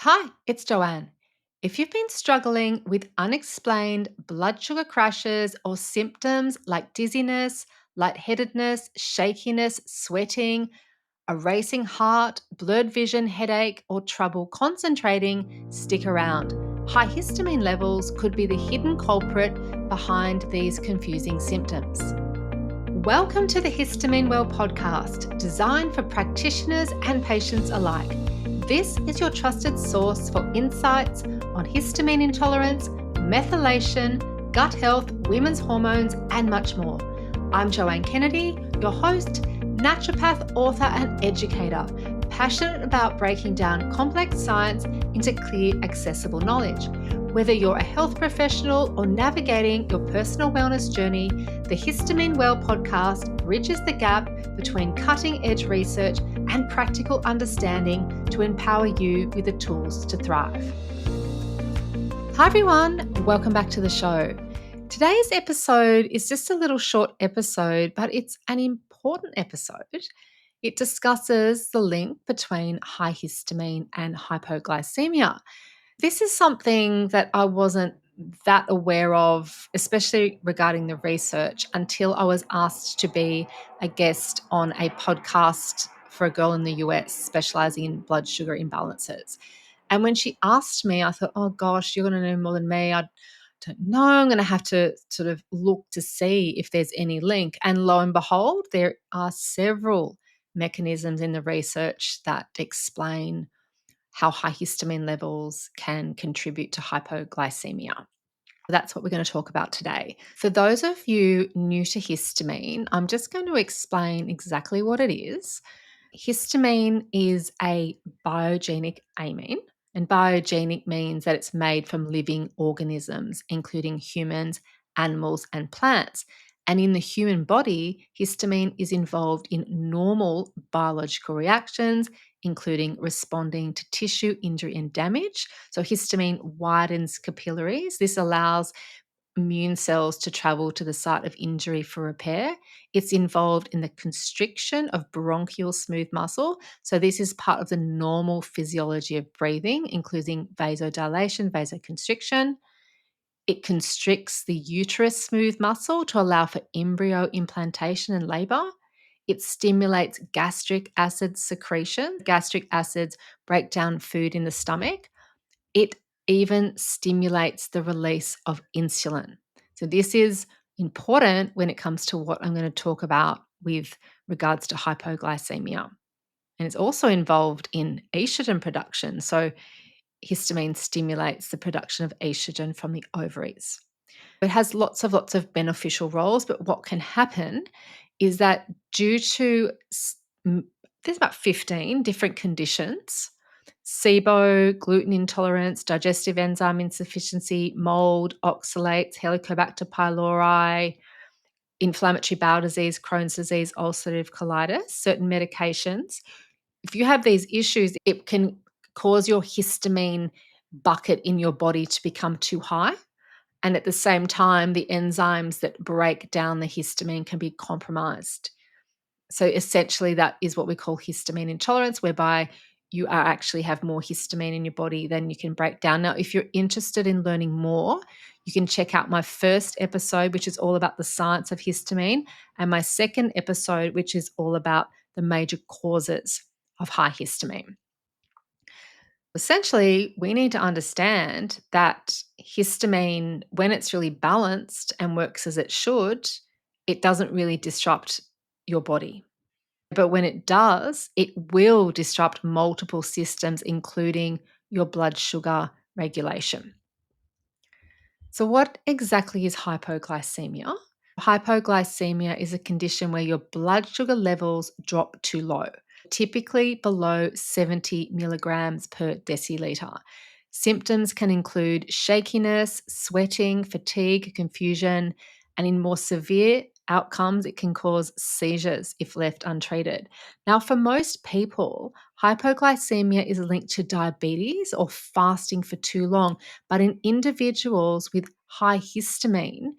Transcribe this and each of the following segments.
Hi, it's Joanne. If you've been struggling with unexplained blood sugar crashes or symptoms like dizziness, lightheadedness, shakiness, sweating, a racing heart, blurred vision, headache, or trouble concentrating, stick around. High histamine levels could be the hidden culprit behind these confusing symptoms. Welcome to the Histamine Well Podcast, designed for practitioners and patients alike. This is your trusted source for insights on histamine intolerance, methylation, gut health, women's hormones, and much more. I'm Joanne Kennedy, your host, naturopath, author, and educator, passionate about breaking down complex science into clear, accessible knowledge. Whether you're a health professional or navigating your personal wellness journey, the Histamine Well podcast bridges the gap between cutting-edge research and practical understanding to empower you with the tools to thrive. Hi everyone, welcome back to the show. Today's episode is just a little short episode, but it's an important episode. It discusses the link between high histamine and hypoglycemia. This is something that I wasn't that aware of, especially regarding the research, until I was asked to be a guest on a podcast for a girl in the US specializing in blood sugar imbalances. And when she asked me, I thought, oh gosh, you're going to know more than me. I don't know. I'm going to have to sort of look to see if there's any link. And lo and behold, there are several mechanisms in the research that explain how high histamine levels can contribute to hypoglycemia. That's what we're going to talk about today. For those of you new to histamine, I'm just going to explain exactly what it is. Histamine is a biogenic amine, and biogenic means that it's made from living organisms, including humans, animals, and plants. And in the human body, histamine is involved in normal biological reactions, including responding to tissue injury and damage. So, histamine widens capillaries. This allows immune cells to travel to the site of injury for repair. It's involved in the constriction of bronchial smooth muscle. So, this is part of the normal physiology of breathing, including vasodilation, vasoconstriction. It constricts the uterus smooth muscle to allow for embryo implantation and labor. It stimulates gastric acid secretion. Gastric acids break down food in the stomach. It even stimulates the release of insulin. So, this is important when it comes to what I'm going to talk about with regards to hypoglycemia. And it's also involved in estrogen production. So, histamine stimulates the production of estrogen from the ovaries. It has lots of beneficial roles, but what can happen is that due to there's about 15 different conditions: SIBO, gluten intolerance, digestive enzyme insufficiency, mold, oxalates, Helicobacter pylori, inflammatory bowel disease, Crohn's disease, ulcerative colitis, certain medications. If you have these issues, it can cause your histamine bucket in your body to become too high. And at the same time, the enzymes that break down the histamine can be compromised. So essentially, that is what we call histamine intolerance, whereby you are actually have more histamine in your body than you can break down. Now, if you're interested in learning more, you can check out my first episode, which is all about the science of histamine, and my second episode, which is all about the major causes of high histamine. Essentially, we need to understand that histamine, when it's really balanced and works as it should, it doesn't really disrupt your body. But when it does, it will disrupt multiple systems, including your blood sugar regulation. So, what exactly is hypoglycemia? Hypoglycemia is a condition where your blood sugar levels drop too low, typically below 70 milligrams per deciliter. Symptoms can include shakiness, sweating, fatigue, confusion, and in more severe outcomes, it can cause seizures if left untreated. Now, for most people, hypoglycemia is linked to diabetes or fasting for too long, but in individuals with high histamine,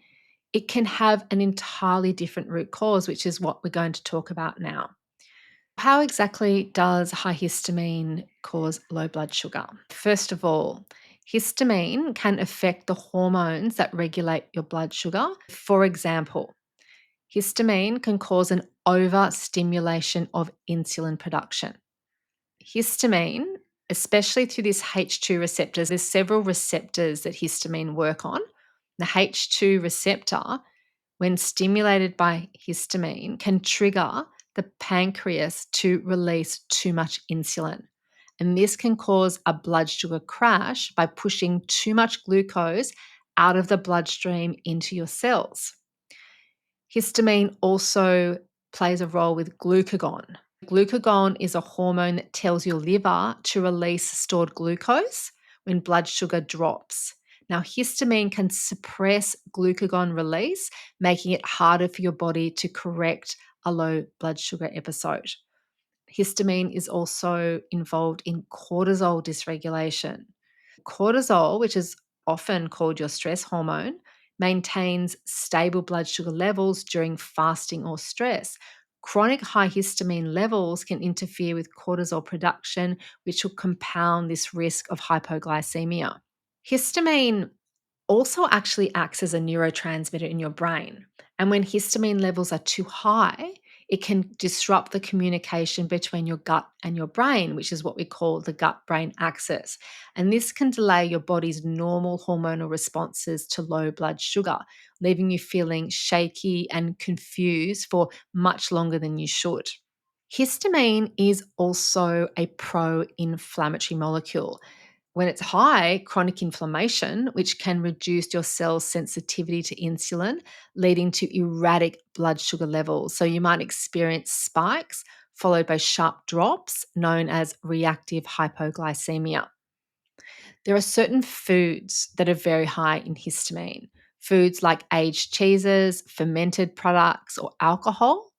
it can have an entirely different root cause, which is what we're going to talk about now. How exactly does high histamine cause low blood sugar? First of all, histamine can affect the hormones that regulate your blood sugar. For example, histamine can cause an overstimulation of insulin production. Histamine, especially through this H2 receptors, there's several receptors that histamine work on. The H2 receptor, when stimulated by histamine, can trigger the pancreas to release too much insulin. And this can cause a blood sugar crash by pushing too much glucose out of the bloodstream into your cells. Histamine also plays a role with glucagon. Glucagon is a hormone that tells your liver to release stored glucose when blood sugar drops. Now, histamine can suppress glucagon release, making it harder for your body to correct a low blood sugar episode. Histamine is also involved in cortisol dysregulation. Cortisol, which is often called your stress hormone, maintains stable blood sugar levels during fasting or stress. Chronic high histamine levels can interfere with cortisol production, which will compound this risk of hypoglycemia. Histamine also actually acts as a neurotransmitter in your brain. And when histamine levels are too high, it can disrupt the communication between your gut and your brain, which is what we call the gut brain axis. And this can delay your body's normal hormonal responses to low blood sugar, leaving you feeling shaky and confused for much longer than you should. Histamine is also a pro inflammatory molecule. When it's high, chronic inflammation, which can reduce your cell's sensitivity to insulin, leading to erratic blood sugar levels. So you might experience spikes followed by sharp drops, known as reactive hypoglycemia. There are certain foods that are very high in histamine. Foods like aged cheeses, fermented products, or alcohol.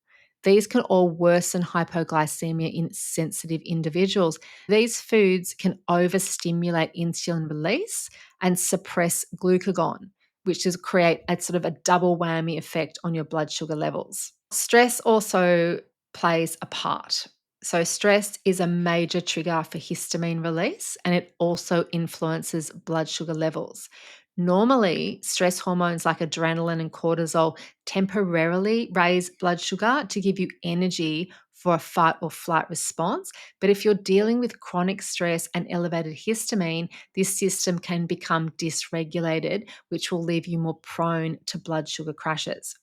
These can all worsen hypoglycemia in sensitive individuals. These foods can overstimulate insulin release and suppress glucagon, which is create a sort of a double whammy effect on your blood sugar levels. Stress also plays a part. So, stress is a major trigger for histamine release and it also influences blood sugar levels. Normally, stress hormones like adrenaline and cortisol temporarily raise blood sugar to give you energy for a fight or flight response. But if you're dealing with chronic stress and elevated histamine, this system can become dysregulated, which will leave you more prone to blood sugar crashes.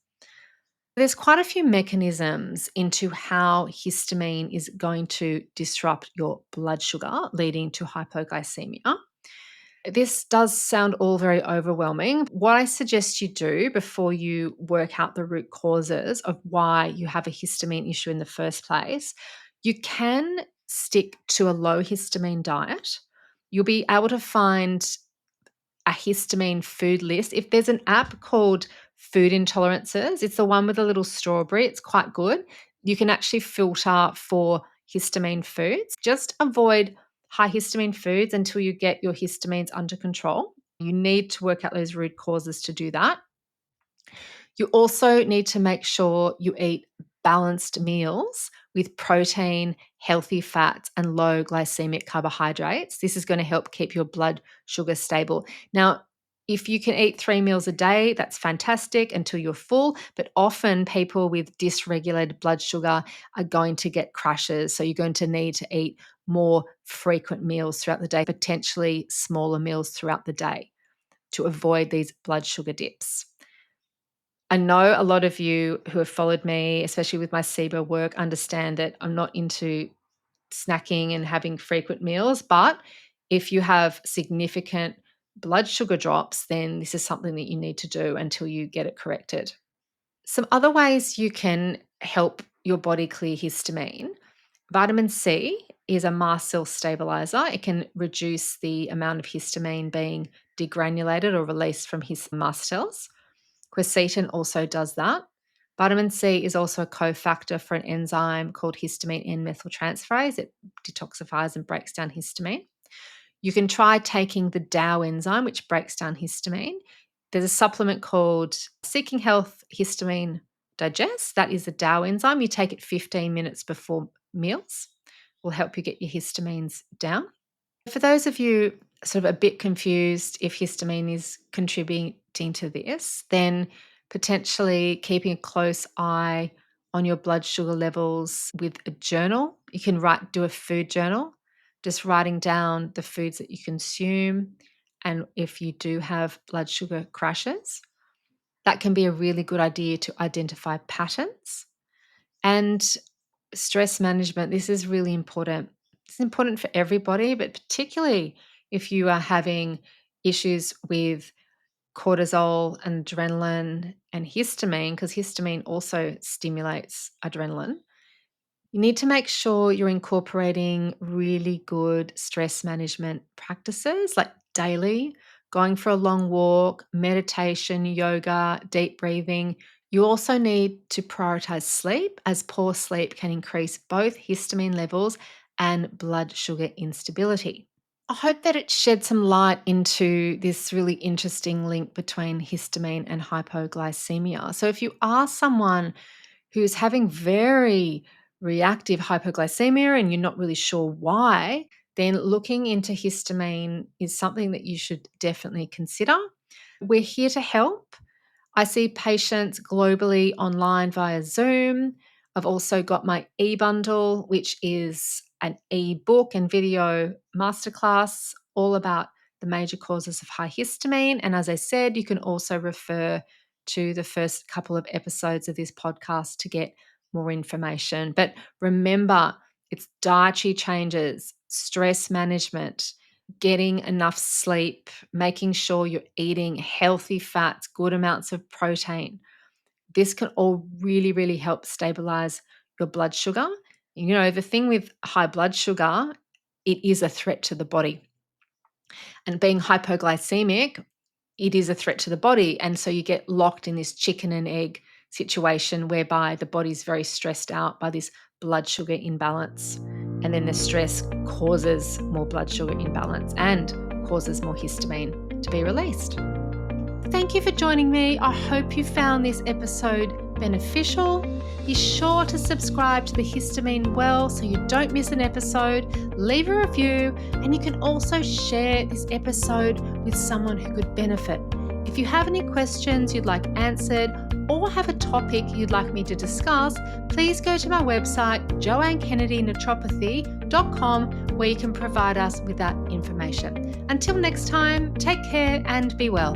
There's quite a few mechanisms into how histamine is going to disrupt your blood sugar, leading to hypoglycemia. This does sound all very overwhelming. What I suggest you do before you work out the root causes of why you have a histamine issue in the first place, you can stick to a low histamine diet. You'll be able to find a histamine food list. If there's an app called Food Intolerances, it's the one with a little strawberry. It's quite good. You can actually filter for histamine foods. Just avoid high histamine foods until you get your histamines under control. You need to work out those root causes to do that. You also need to make sure you eat balanced meals with protein, healthy fats, and low glycemic carbohydrates. This is going to help keep your blood sugar stable. Now, if you can eat 3 meals a day, that's fantastic until you're full. But often, people with dysregulated blood sugar are going to get crashes. So, you're going to need to eat more frequent meals throughout the day, potentially smaller meals throughout the day to avoid these blood sugar dips. I know a lot of you who have followed me, especially with my SIBO work, understand that I'm not into snacking and having frequent meals. But if you have significant blood sugar drops, then this is something that you need to do until you get it corrected. Some other ways you can help your body clear histamine. Vitamin C is a mast cell stabilizer. It can reduce the amount of histamine being degranulated or released from his mast cells. Quercetin also does that. Vitamin C is also a cofactor for an enzyme called histamine N-methyltransferase. It detoxifies and breaks down histamine. You can try taking the DAO enzyme, which breaks down histamine. There's a supplement called Seeking Health Histamine Digest. That is the DAO enzyme. You take it 15 minutes before meals will help you get your histamines down. For those of you sort of a bit confused if histamine is contributing to this, then potentially keeping a close eye on your blood sugar levels with a journal. You can do a food journal, just writing down the foods that you consume and if you do have blood sugar crashes. That can be a really good idea to identify patterns. And stress management, this is really important. It's important for everybody, but particularly if you are having issues with cortisol and adrenaline and histamine, because histamine also stimulates adrenaline. You need to make sure you're incorporating really good stress management practices like daily, going for a long walk, meditation, yoga, deep breathing. You also need to prioritize sleep, as poor sleep can increase both histamine levels and blood sugar instability. I hope that it shed some light into this really interesting link between histamine and hypoglycemia. So, if you are someone who's having very reactive hypoglycemia and you're not really sure why, then looking into histamine is something that you should definitely consider. We're here to help. I see patients globally online via Zoom. I've also got my e-bundle, which is an e-book and video masterclass all about the major causes of high histamine. And as I said, you can also refer to the first couple of episodes of this podcast to get more information. But remember, it's dietary changes, stress management, getting enough sleep, making sure you're eating healthy fats, good amounts of protein. This can all really, really help stabilize your blood sugar. You know, the thing with high blood sugar, it is a threat to the body. And being hypoglycemic, it is a threat to the body. And so you get locked in this chicken and egg situation whereby the body's very stressed out by this blood sugar imbalance. And then the stress causes more blood sugar imbalance and causes more histamine to be released. Thank you for joining me. I hope you found this episode beneficial. Be sure to subscribe to the Histamine Well so you don't miss an episode. Leave a review, and you can also share this episode with someone who could benefit. If you have any questions you'd like answered or have a topic you'd like me to discuss, please go to my website, joannekennedynaturopathy.com, where you can provide us with that information. Until next time, take care and be well.